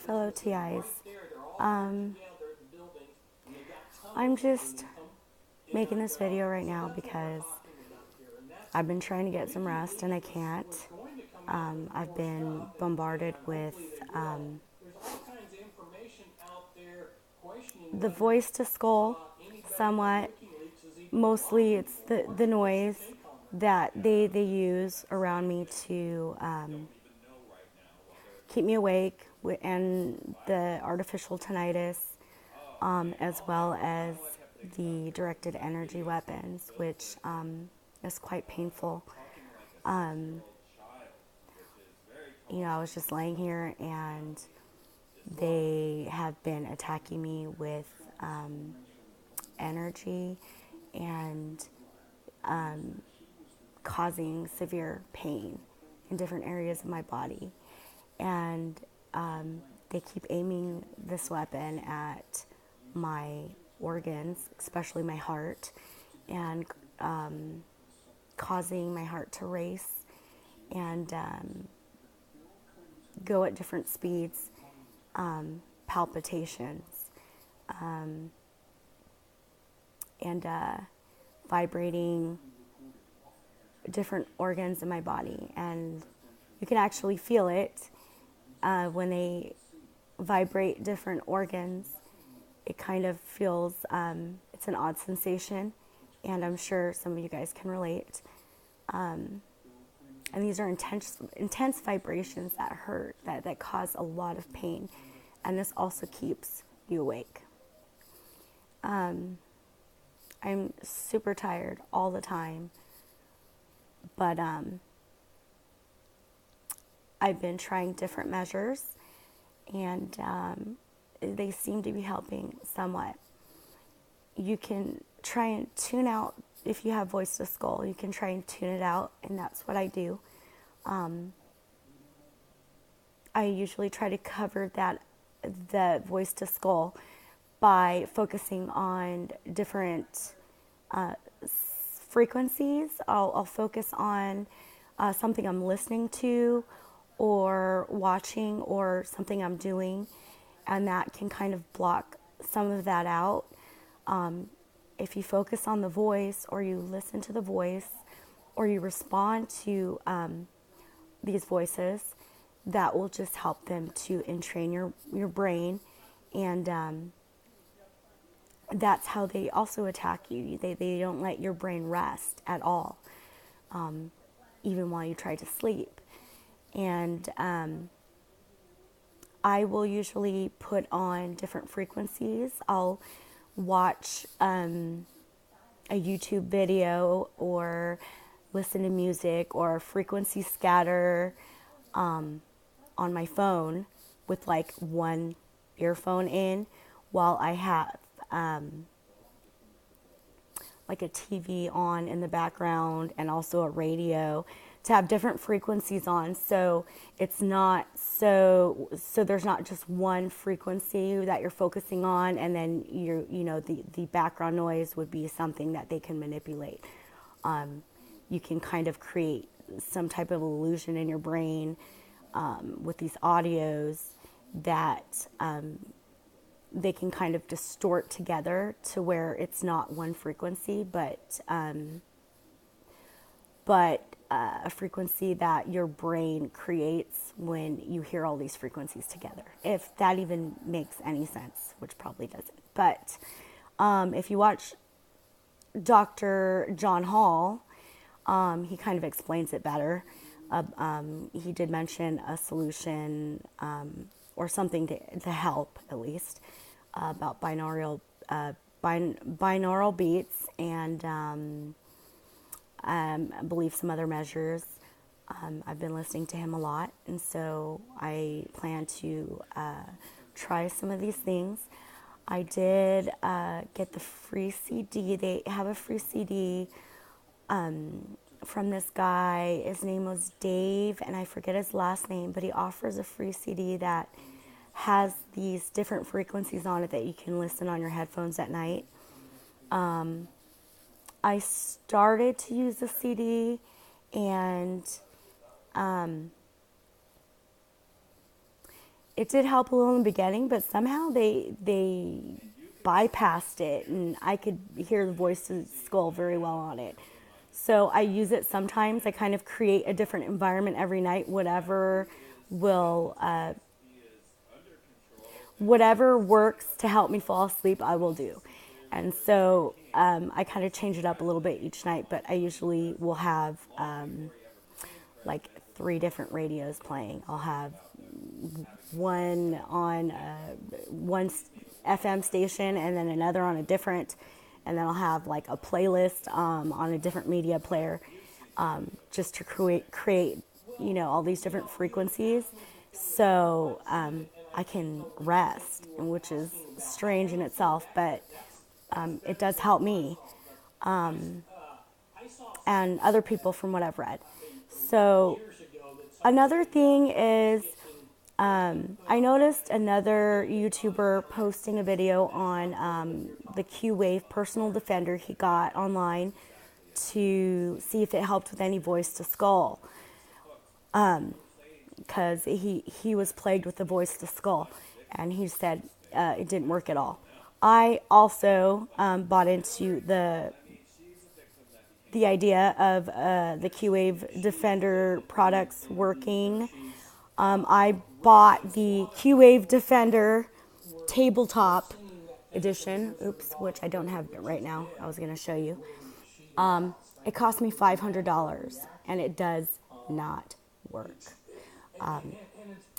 fellow TIs. Um, I'm just making this video right now because I've been trying to get some rest and I can't. I've been bombarded with the voice to skull somewhat. Mostly it's the noise that they use around me to keep me awake, and the artificial tinnitus, as well as the directed energy weapons, which is quite painful. Um, I was just laying here and they have been attacking me with energy and causing severe pain in different areas of my body. And they keep aiming this weapon at my organs, especially my heart, and causing my heart to race and go at different speeds, palpitations, and vibrating different organs in my body. And you can actually feel it when they vibrate different organs. It kind of feels, it's an odd sensation, and I'm sure some of you guys can relate. And these are intense vibrations that hurt, that cause a lot of pain. And this also keeps you awake. I'm super tired all the time, but I've been trying different measures, and they seem to be helping somewhat. You can try and tune out, if you have voice to skull, you can try and tune it out, and that's what I do. I usually try to cover the voice to skull by focusing on different frequencies. I'll focus on something I'm listening to or watching, or something I'm doing, and that can kind of block some of that out. If you focus on the voice, or you listen to the voice, or you respond to these voices, that will just help them to entrain your brain. And that's how they also attack you. They don't let your brain rest at all, even while you try to sleep. And I will usually put on different frequencies. I'll watch a YouTube video, or listen to music, or frequency scatter on my phone with like one earphone in, while I have like a TV on in the background, and also a radio, to have different frequencies on, so it's not so there's not just one frequency that you're focusing on, and then the background noise would be something that they can manipulate. You can kind of create some type of illusion in your brain with these audios that they can kind of distort together to where it's not one frequency, but a frequency that your brain creates when you hear all these frequencies together. If that even makes any sense, which probably doesn't. But if you watch Dr. John Hall, he kind of explains it better. He did mention a solution, or something to help, at least, about binaural beats, and I believe some other measures. I've been listening to him a lot, and so I plan to try some of these things. I did get the free CD. They have a free CD from this guy. His name was Dave, and I forget his last name, but he offers a free CD that has these different frequencies on it that you can listen on your headphones at night. I started to use the CD, and it did help a little in the beginning, but somehow they bypassed it, and I could hear the voice to skull very well on it. So I use it sometimes. I kind of create a different environment every night, will whatever works to help me fall asleep, I will do. And so I kind of change it up a little bit each night, but I usually will have like 3 different radios playing. I'll have one on one FM station, and then another on a different, and then I'll have like a playlist on a different media player, just to create all these different frequencies, so I can rest, which is strange in itself, but it does help me and other people from what I've read. So another thing is, I noticed another YouTuber posting a video on the Q-Wave personal defender he got online to see if it helped with any voice to skull, because he was plagued with the voice to skull, and he said it didn't work at all. I also bought into the idea of the Q-Wave Defender products working. I bought the Q-Wave Defender tabletop edition, which I don't have right now. I was going to show you. It cost me $500, and it does not work. And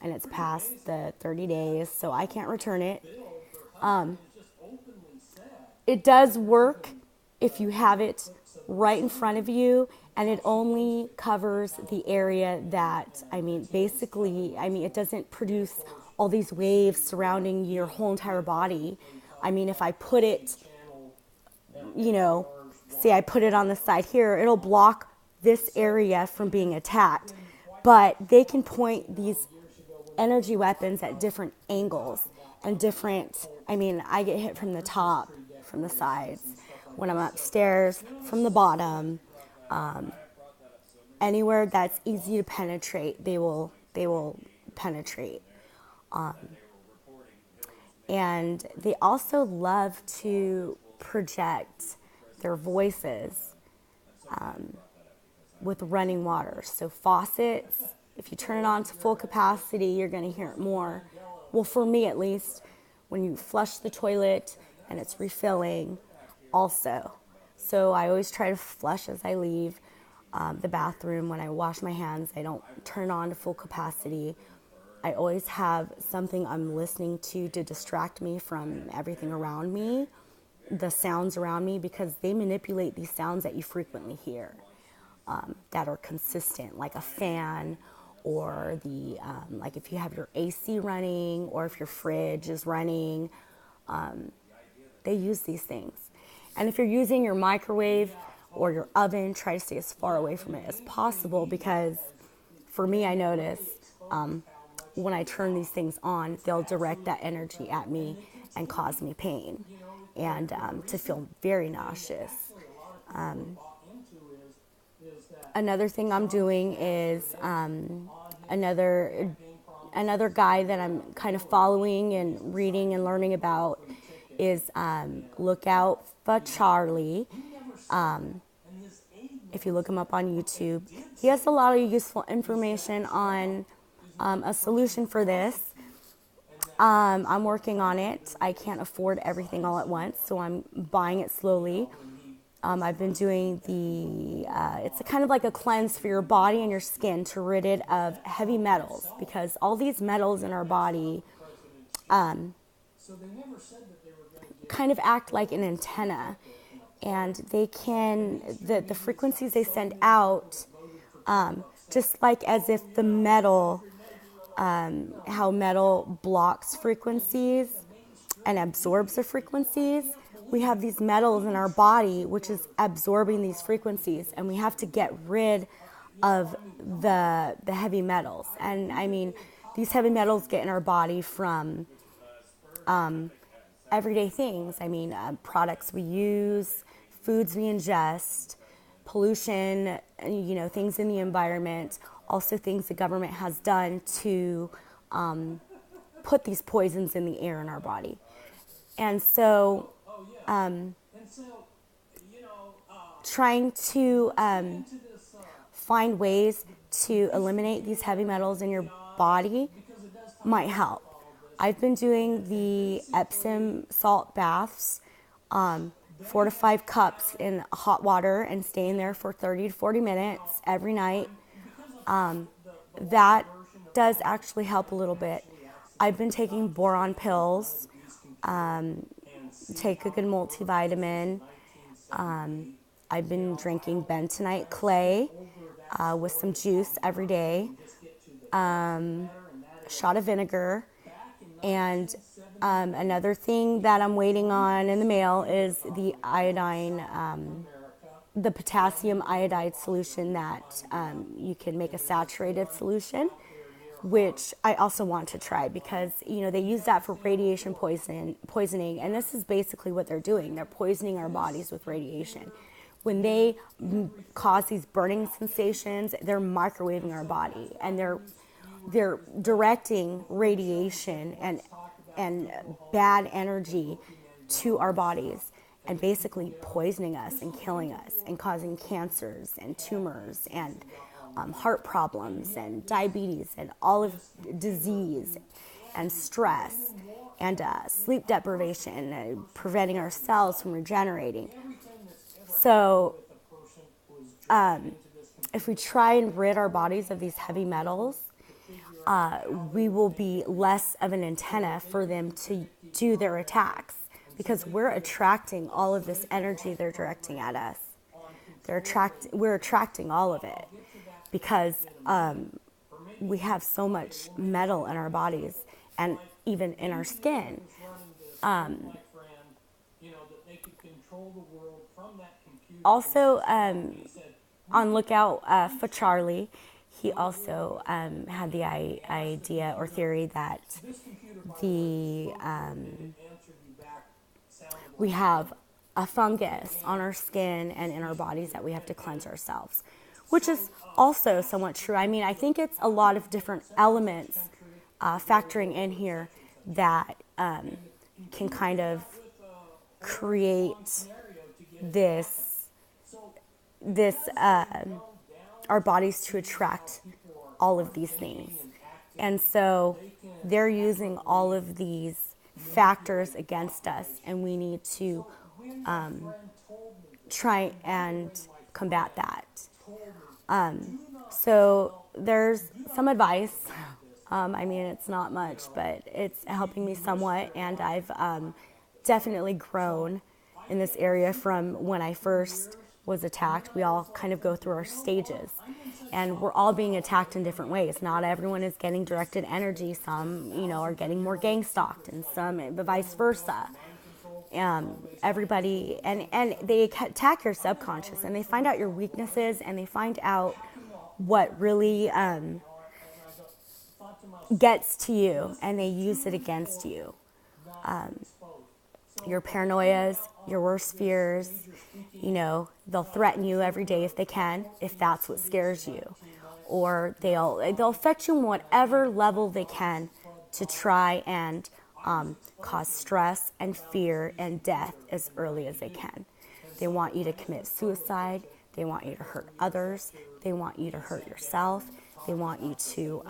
it's past the 30 days, so I can't return it. It does work if you have it right in front of you, and it only covers the area that, it doesn't produce all these waves surrounding your whole entire body. If I put it, say I put it on the side here, it'll block this area from being attacked. But they can point these energy weapons at different angles and I get hit from the top, from the sides, when I'm upstairs, from the bottom, anywhere that's easy to penetrate, they will penetrate. And they also love to project their voices with running water. So faucets, if you turn it on to full capacity, you're going to hear it more. Well, for me at least, when you flush the toilet and it's refilling also. So I always try to flush as I leave the bathroom. When I wash my hands, I don't turn on to full capacity. I always have something I'm listening to distract me from everything around me, the sounds around me, because they manipulate these sounds that you frequently hear that are consistent, like a fan, or like if you have your AC running, or if your fridge is running, they use these things. And if you're using your microwave or your oven, try to stay as far away from it as possible, because for me, I notice when I turn these things on, they'll direct that energy at me and cause me pain and to feel very nauseous. Another thing I'm doing is another guy that I'm kind of following and reading and learning about is Lookout for Charlie. If you look him up on YouTube, he has a lot of useful information on a solution for this. I'm working on it. I can't afford everything all at once, so I'm buying it slowly. I've been doing it's kind of like a cleanse for your body and your skin to rid it of heavy metals, because all these metals in our body kind of act like an antenna, and they can, the frequencies they send out, just like as if the metal, how metal blocks frequencies and absorbs the frequencies. We have these metals in our body which is absorbing these frequencies, and we have to get rid of the heavy metals. And these heavy metals get in our body from everyday things. Products we use, foods we ingest, pollution, things in the environment, also things the government has done to put these poisons in the air in our body. And so trying to find ways to eliminate these heavy metals in your body might help. I've been doing the Epsom salt baths, 4 to 5 cups in hot water and staying there for 30 to 40 minutes every night. That does actually help a little bit. I've been taking boron pills, take a good multivitamin. I've been drinking bentonite clay with some juice every day, a shot of vinegar, and another thing that I'm waiting on in the mail is the iodine, the potassium iodide solution that you can make a saturated solution, which I also want to try because, they use that for radiation poisoning, and this is basically what they're doing. They're poisoning our bodies with radiation. When they cause these burning sensations, they're microwaving our body, and they're directing radiation and bad energy to our bodies and basically poisoning us and killing us and causing cancers and tumors and heart problems and diabetes and all of disease and stress and sleep deprivation and preventing our cells from regenerating. So if we try and rid our bodies of these heavy metals, we will be less of an antenna for them to do their attacks because we're attracting all of this energy they're directing at us. We're attracting all of it because we have so much metal in our bodies and even in our skin. Also, on lookout for Charlie. He also had the idea or theory that we have a fungus on our skin and in our bodies that we have to cleanse ourselves, which is also somewhat true. I mean, I think it's a lot of different elements factoring in here that can kind of create this our bodies to attract all of these things. And so they're using all of these factors against us, and we need to try and combat that. So there's some advice. I mean, it's not much, but it's helping me somewhat, and I've definitely grown in this area from when I first was attacked. We all kind of go through our stages, and we're all being attacked in different ways. Not everyone is getting directed energy. Some, are getting more gang stalked, and some vice versa. Everybody, and they attack your subconscious, and they find out your weaknesses, and they find out what really gets to you, and they use it against you. Your paranoias, your worst fears, they'll threaten you every day if they can, if that's what scares you. Or they'll affect you on whatever level they can to try and cause stress and fear and death as early as they can. They want you to commit suicide. They want you to hurt others. They want you to hurt yourself. They want you to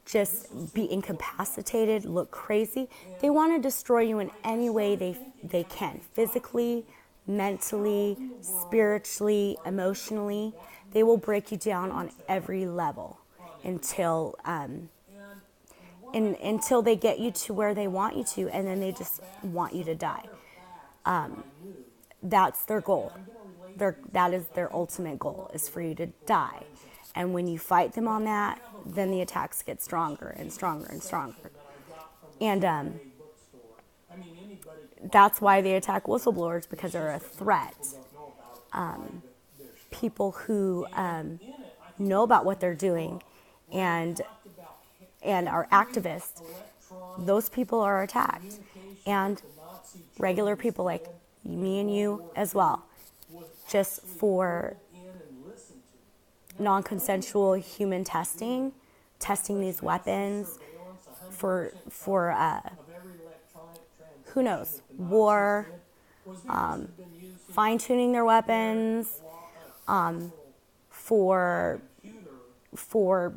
just be incapacitated, look crazy. They want to destroy you in any way they can, physically, mentally, spiritually, emotionally. They will break you down on every level until they get you to where they want you to, and then they just want you to die. That's their goal. That is their ultimate goal, is for you to die. And when you fight them on that, then the attacks get stronger and stronger and stronger. And that's why they attack whistleblowers, because they're a threat. People who know about what they're doing and are activists, those people are attacked. And regular people like me and you as well, just for non-consensual human testing, testing these weapons for who knows, war, fine-tuning their weapons, for for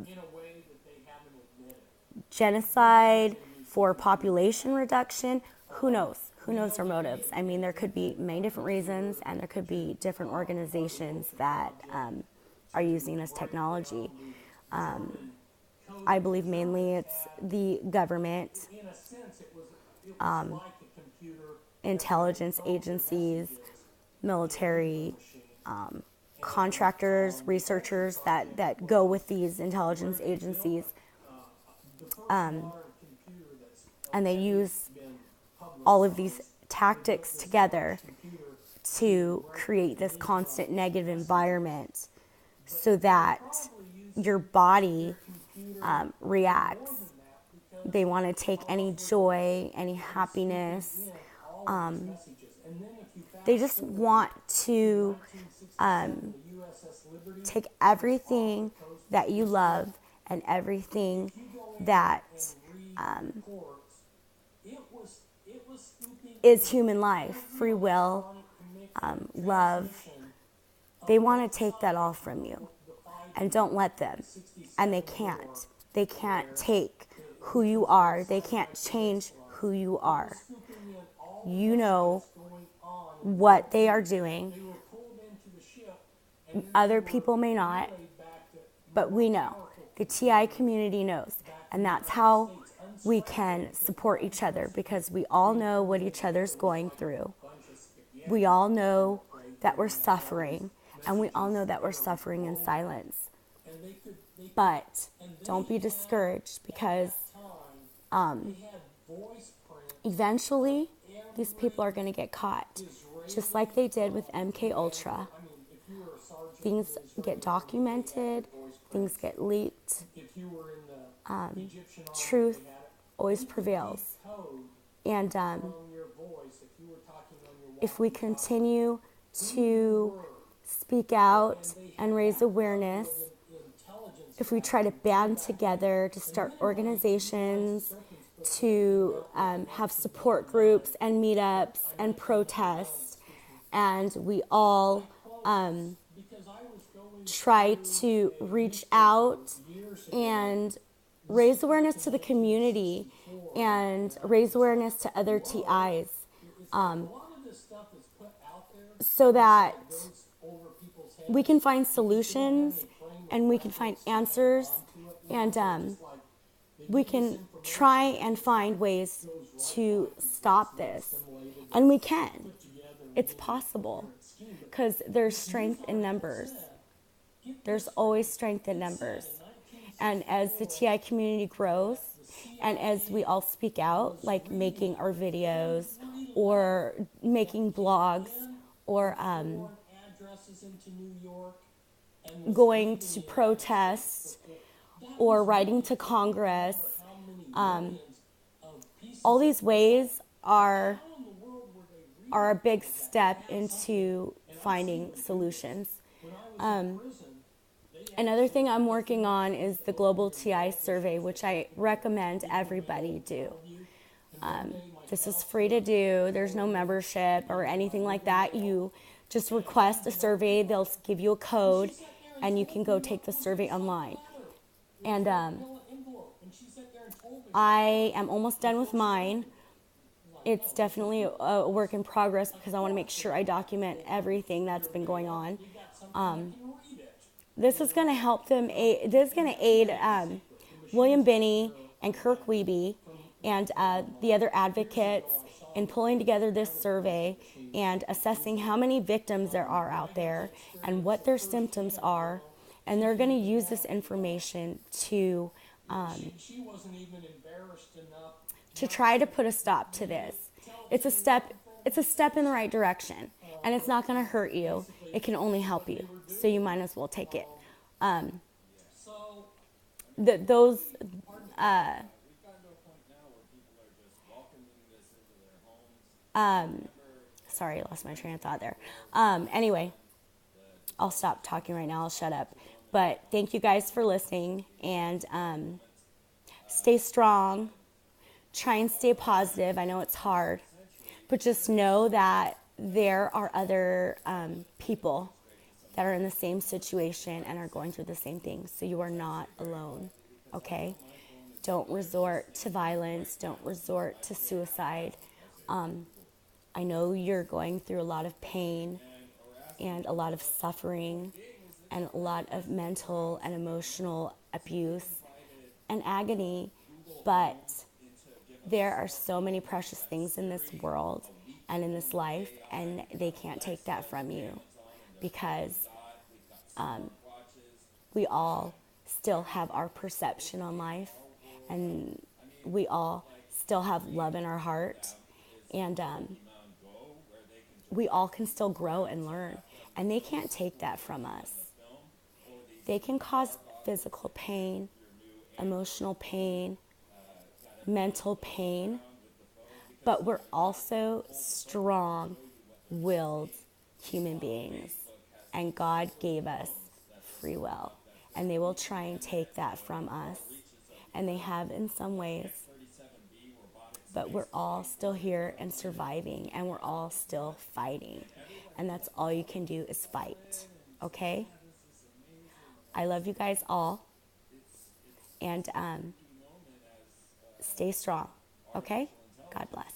genocide, for population reduction. Who knows? Who knows their motives? I mean, there could be many different reasons, and there could be different organizations that are using this technology. I believe mainly it's the government, intelligence agencies, military, contractors, researchers that go with these intelligence agencies. And they use all of these tactics together to create this constant negative environment so that your body reacts. They want to take any joy, any happiness. They just want to take everything that you love and everything that is human life, free will, love. They want to take that all from you, and don't let them. And they can't. They can't take who you are. They can't change who you are. You know what they are doing. Other people may not, but we know. The TI community knows. And that's how we can support each other, because we all know what each other's going through. We all know that we're suffering, and we all know that we're suffering in silence. But don't be discouraged, because eventually these people are going to get caught, just like they did with MK Ultra. Things get documented, things get leaked. Truth always prevails. And if we continue to speak out and raise awareness, if we try to band together to start organizations, to have support groups and meetups and protests, and we all try to reach out and raise awareness to the community and raise awareness to other TIs, so that we can find solutions and we can find answers, and we can try and find ways to stop this. And we can. It's possible, because there's strength in numbers. There's always strength in numbers. And as the TI community grows, and as we all speak out, like making our videos or making blogs or going to protest or writing to Congress, all these ways are a big step into finding solutions. Another thing I'm working on is the Global TI Survey, which I recommend everybody do. This is free to do. There's no membership or anything like that. You just request a survey. They'll give you a code, and you can go take the survey online. And I am almost done with mine. It's definitely a work in progress, because I want to make sure I document everything that's been going on. This is going to help them. This is going to aid William Binney and Kirk Wiebe and the other advocates in pulling together this survey and assessing how many victims there are out there and what their symptoms are. And they're going to use this information to try to put a stop to this. It's a step in the right direction, and it's not going to hurt you. It can only help you, so you might as well take it. Sorry, I lost my train of thought there. Anyway, I'll stop talking right now. I'll shut up. But thank you guys for listening, and stay strong. Try and stay positive. I know it's hard, but just know that there are other people that are in the same situation and are going through the same thing. So you are not alone, okay? Don't resort to violence. Don't resort to suicide. I know you're going through a lot of pain and a lot of suffering and a lot of mental and emotional abuse and agony, but there are so many precious things in this world and in this life, and they can't take that from you, because we all still have our perception on life, and we all still have love in our heart, and we all can still grow and learn, and they can't take that from us. They can cause physical pain, emotional pain, mental pain, but we're also strong-willed human beings, and God gave us free will, and they will try and take that from us, and they have in some ways, but we're all still here and surviving, and we're all still fighting, and that's all you can do is fight, okay? I love you guys all, and stay strong, okay? God bless.